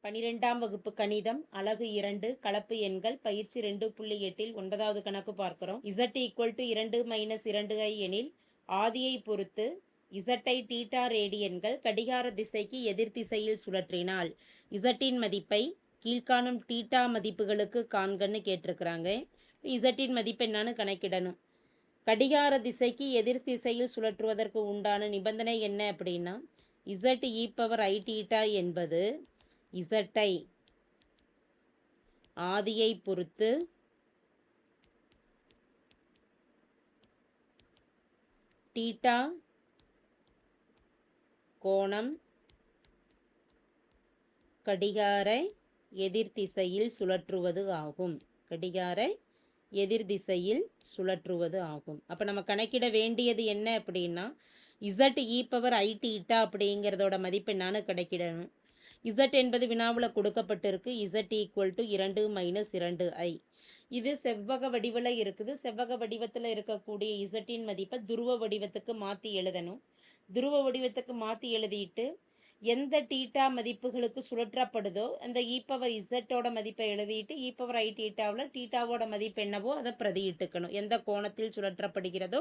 12ஆம் வகுப்பு கணிதம் அலகு 2 கலப்பு எண்கள் பயிற்சி 2.8 9வது கணக்கு பார்க்கிறோம். z = 2 - 2i எனில் ஆதியை பொறுத்து z ஐ தீட்டா ரேடியன்கள் கடிகார திசைக்கு எதிர் திசையில் சுழற்றினால் z மதிப்பை கீழ்காணும் தீட்டா மதிப்புகளுக்கு காண்கன்னு கேட்டிருக்கிறாங்க. z மதிப்பு என்னன்னு கணக்கிடணும். கடிகார திசைக்கு எதிர் திசையில் சுழற்றுவதற்கு உண்டான நிபந்தனை என்ன அப்படின்னா z என்பது z ஆதியை பொறுத்து தீட்டா கோணம் கடிகார எதிர் திசையில் சுழற்றுவது ஆகும். கடிகார எதிர் திசையில் சுழற்றுவது ஆகும். அப்போ நம்ம கணக்கிட வேண்டியது என்ன அப்படின்னா z அப்படிங்கிறதோட மதிப்பு என்னன்னு கணக்கிடணும். z என்பது வினாவில் கொடுக்கப்பட்டிருக்கு. z = 2 - 2i. இது செவ்வக வடிவில் இருக்குது. செவ்வக வடிவத்தில் இருக்கக்கூடிய z மதிப்பை துருவ வடிவத்துக்கு மாற்றி எழுதணும். துருவ வடிவத்துக்கு மாற்றி எழுதிட்டு எந்த தீட்டா மதிப்புகளுக்கு சுழற்றப்படுதோ அந்த e⁻z மதிப்பை எழுதிட்டு e⁻i தீட்டாவோட மதிப்பு என்னவோ அதை பிரதியிட்டுக்கணும். எந்த கோணத்தில் சுழற்றப்படுகிறதோ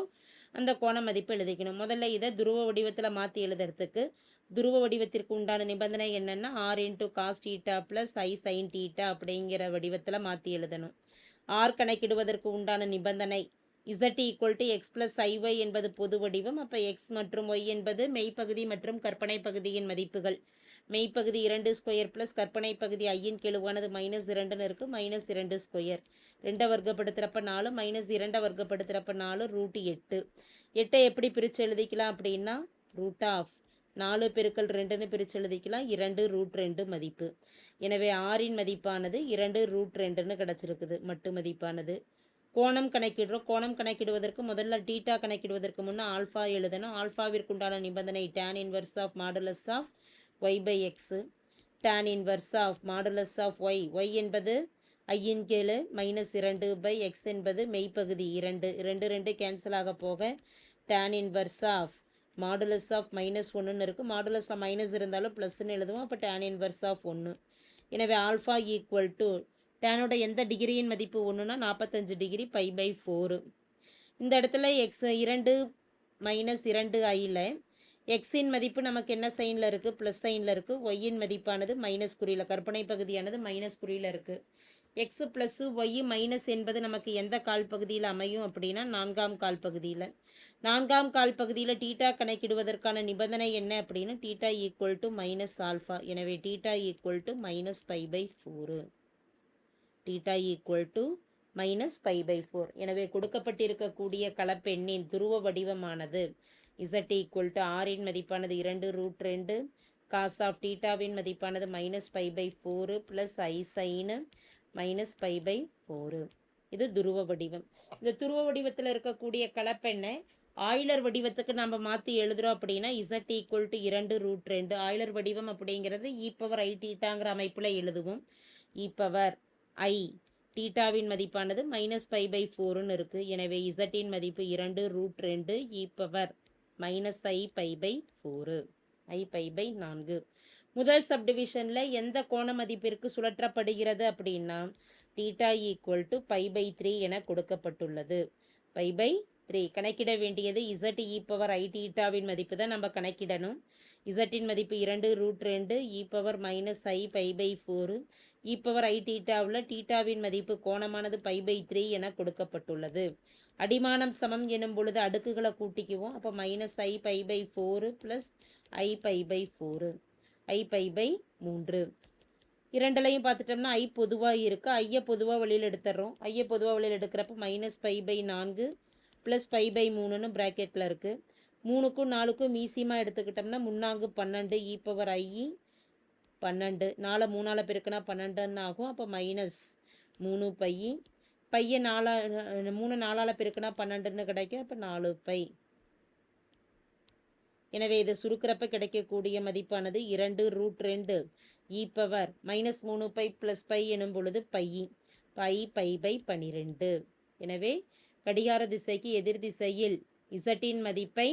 அந்த கோண மதிப்பு எழுதிக்கணும். முதல்ல இதை துருவ வடிவத்தில் மாற்றி எழுதுறதுக்கு துருவ வடிவத்திற்கு உண்டான நிபந்தனை என்னென்னா r × cos θ + i sin θ அப்படிங்கிற வடிவத்தில் மாற்றி எழுதணும். r கணக்கிடுவதற்கு உண்டான நிபந்தனை z = x + iy என்பது பொது வடிவம். அப்போ x மற்றும் y என்பது மெய்ப்பகுதி மற்றும் கற்பனை பகுதியின் மதிப்புகள். மெய்ப்பகுதி 2² + கற்பனை பகுதி i கெழுவானது -2ன்னு இருக்குது. -2². 2 வர்க்கப்படுத்துகிறப்ப 4 -2 வர்க்கப்படுத்துகிறப்ப 4 √8. 8 எப்படி பிரித்து எழுதிக்கலாம் அப்படின்னா √4 × 2ன்னு பிரித்து எழுதிக்கலாம். 2 √2 மதிப்பு. எனவே ஆரின் மதிப்பானது 2 √2ன்னு கிடச்சிருக்குது. மட்டு மதிப்பானது. கோணம் கணக்கிடுறோம். கோணம் கணக்கிடுவதற்கு முதல்ல தீட்டா கணக்கிடுவதற்கு முன்னே ஆல்ஃபா எழுதணும். ஆல்ஃபாவிற்குண்டான நிபந்தனை tan - modulus of y/x. tan - modulus of y. y என்பது i கீழ் -2/x என்பது மெய்ப்பகுதி 2. 2 கேன்சல் ஆக போக tan - மாடுலஸ் ஆஃப் -1ன்னு இருக்குது. மாடுலஸில் மைனஸ் இருந்தாலும் ப்ளஸ்ன்னு எழுதுவோம். அப்போ tan - 1. எனவே ஆல்ஃபா = டேனோட எந்த டிகிரியின் மதிப்பு 1னா 45 டிகிரி π/4. இந்த இடத்துல x2 - 2iல் எக்ஸின் மதிப்பு நமக்கு என்ன சைனில் இருக்குது? ப்ளஸ் சைனில் இருக்குது. ஒய்யின் மதிப்பானது மைனஸ் குறியில், கற்பனை பகுதியானது மைனஸ் குறியில் இருக்குது. எக்ஸ் ப்ளஸ்ஸு ஒய் மைனஸ் என்பது நமக்கு எந்த கால் பகுதியில் அமையும் அப்படின்னா 4ஆம் கால் பகுதியில். 4ஆம் கால் பகுதியில் தீட்டா கணக்கிடுவதற்கான நிபந்தனை என்ன அப்படின்னா θ = -ஆல்ஃபா. எனவே θ = -π/4. θ = -π/4. எனவே கொடுக்கப்பட்டிருக்கக்கூடிய கலப்பெண்ணின் துருவ வடிவமானது z = r மதிப்பானது 2 √2 cos of θவின் மதிப்பானது -π/4 + i sin -π/4. இது துருவ வடிவம். இந்த துருவ வடிவத்தில் இருக்கக்கூடிய கலப்பெண்ணை ஆய்லர் வடிவத்துக்கு நம்ம மாற்றி எழுதுகிறோம் அப்படின்னா z = 2 √2. ஆய்லர் வடிவம் அப்படிங்கிறது e⁻i⁡ அமைப்பில் எழுதுவோம். e⁻i தீட்டாவின் மதிப்பானது -π/4ன்னு இருக்குது. எனவே z மதிப்பு 2 √2 e⁻i⁻4. i/4. முதல் சப்டிவிஷனில் எந்த கோண மதிப்பிற்கு சுழற்றப்படுகிறது அப்படின்னா θ = π/3 என கொடுக்கப்பட்டுள்ளது. π/3 கணக்கிட வேண்டியது z e⁻i⁡வின் மதிப்பு தான் நம்ம கணக்கிடணும். z மதிப்பு 2 √2 e⁻i⁻4. e⁻i⁡ தீட்டாவின் மதிப்பு கோணமானது π/3 என கொடுக்கப்பட்டுள்ளது. அடிமானம் சமம் எனும் பொழுது அடுக்குகளை கூட்டிக்குவோம். அப்போ -i/π/4 + i/4. i/3. இரண்டுலையும் பார்த்துட்டோம்னா i பொதுவாக இருக்குது. ஐயை பொதுவாக வெளியில் எடுத்துடுறோம். ஐயை பொதுவாக வெளியில் எடுக்கிறப்ப -π/4 + π/3ன்னு ப்ராக்கெட்டில் இருக்குது. 3க்கும் 4க்கும் மீசியமாக எடுத்துக்கிட்டோம்னா 3 12 e⁻i 12. 4 3ஆல் பெருக்கினா 12ன்னு ஆகும். அப்போ -3π. பையை 3 4ஆல் பெருக்கினா 12ன்னு கிடைக்கும். அப்போ 4π. எனவே இதை சுருக்கிறப்ப கிடைக்கக்கூடிய மதிப்பானது 2 √2 e⁻−3π + π எனும் பொழுது π/12. எனவே கடிகார திசைக்கு எதிர் திசையில் z மதிப்பை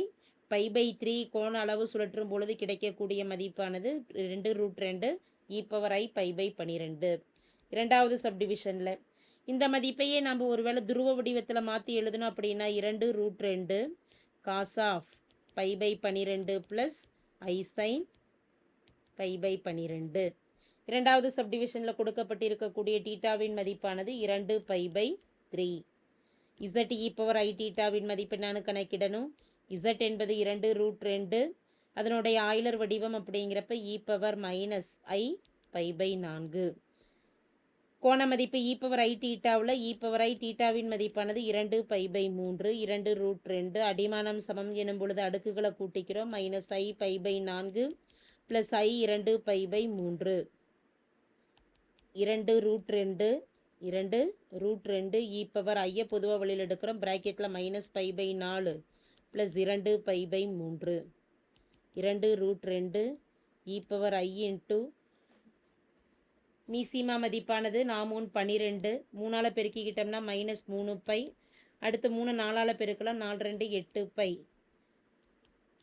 π/3 கோண அளவு சுழற்றும் பொழுது கிடைக்கக்கூடிய மதிப்பானது 2 √2 இ பவர் ஐ பை பை 12. இரண்டாவது சப்டிவிஷனில் இந்த மதிப்பையே நம்ம ஒருவேளை துருவ வடிவத்தில் மாற்றி எழுதணும் அப்படின்னா 2√2 cos of pi by 12 plus i sine pi by 12. இரண்டாவது சப்டிவிஷனில் கொடுக்கப்பட்டிருக்கக்கூடிய டீட்டாவின் மதிப்பானது 2 pi by 3. Z e power i டீட்டாவின் மதிப்பு என்னன்னு கணக்கிடணும். இசட் என்பது 2√2, அதனுடைய ஆய்லர் வடிவம் அப்படிங்கிறப்ப e power minus i pi by 4. கோண மதிப்பு இ power I டீட்டாவில் E power i டீட்டாவின் மதிப்பானது 2 பை பை 3, 2√2. அடிமானம் சமம் எனும் பொழுது அடுக்குகளை கூட்டிக்கிறோம். Minus i pi by 4 plus i 2 pi by 3. 2√2 e power ஐயை பொதுவாக வெளியில் எடுக்கிறோம். ப்ராக்கெட்டில் minus pi by 4 plus 2 pi by 3. 2√2 e power i into மீசிமா மதிப்பானது 4×12 3ஆல் பெருக்கிக்கிட்டோம்னா மைனஸ் 3 பை. அடுத்து 3 4ஆல் பெருக்கலாம். 4 2 8 pi.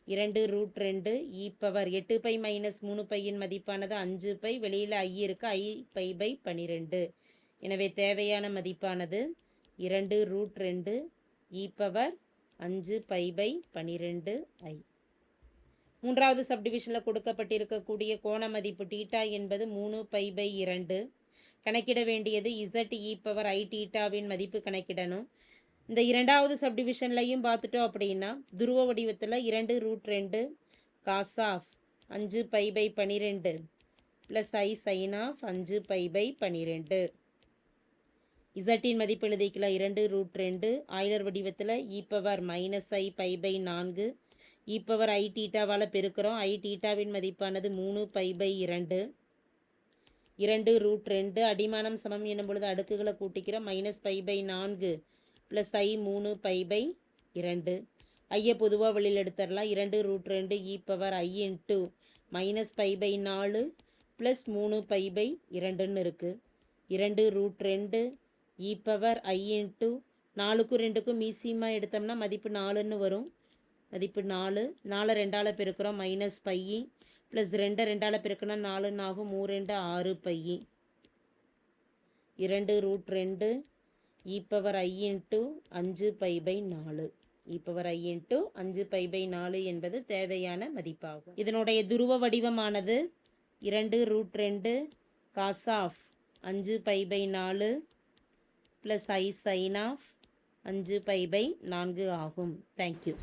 2√2 e power 8 pi minus 3 பையின் மதிப்பானது 5 பை. வெளியில் ஐ இருக்கு. I pi by 12. எனவே தேவையான மதிப்பானது 2√2 e power 5 pi by 12 i. மூன்றாவது சப்டிவிஷனில் கொடுக்கப்பட்டிருக்கக்கூடிய கோண மதிப்பு டீட்டா என்பது 3 பை பை 2. கணக்கிட வேண்டியது இசட் இ பவர் ஐ டீட்டாவின் மதிப்பு கணக்கிடணும். இந்த இரண்டாவது சப்டிவிஷன்லையும் பார்த்துட்டோம் அப்படின்னா துருவ வடிவத்தில் 2√2 cos of 5 pi by 12 plus i sine of 5 pi by 12. இசட்டின் மதிப்பு எழுதிக்கலாம் 2√2 ஆய்லர் வடிவத்தில் e power minus i pi by 4 e power i டீட்டாவால் பெருக்கிறோம். ஐ டீட்டாவின் மதிப்பானது 3 பை பை 2. 2√2 அடிமானம் சமம் எனும் பொழுது அடுக்குகளை கூட்டிக்கிறோம். Minus pi by 4 plus i 3 pi by 2. ஐயை பொதுவாக வெளியில் எடுத்துடலாம். 2√2 e power i into minus pi by 4 plus 3 pi by 2ன்னு இருக்குது. 2√2 இ பவர் ஐ இன்ட்டு 4க்கும் 2க்கும் மீசியமாக எடுத்தோம்னா மதிப்பு 4ன்னு வரும். மதிப்பு 4. 4 2ஆல் பெருக்கிறோம். மைனஸ் பை ப்ளஸ் 2 2ஆல் பெருக்கணும் 4 ஆகும். 3 2 6 pi. 2√2 e power i into 5 pi by 4. E power i into 5 pi by 4 என்பது தேவையான மதிப்பாகும். இதனுடைய துருவ வடிவமானது 2√2 cos of 5 pi by 4 plus i sine of 5 pi by 4 ஆகும். தேங்க்யூ.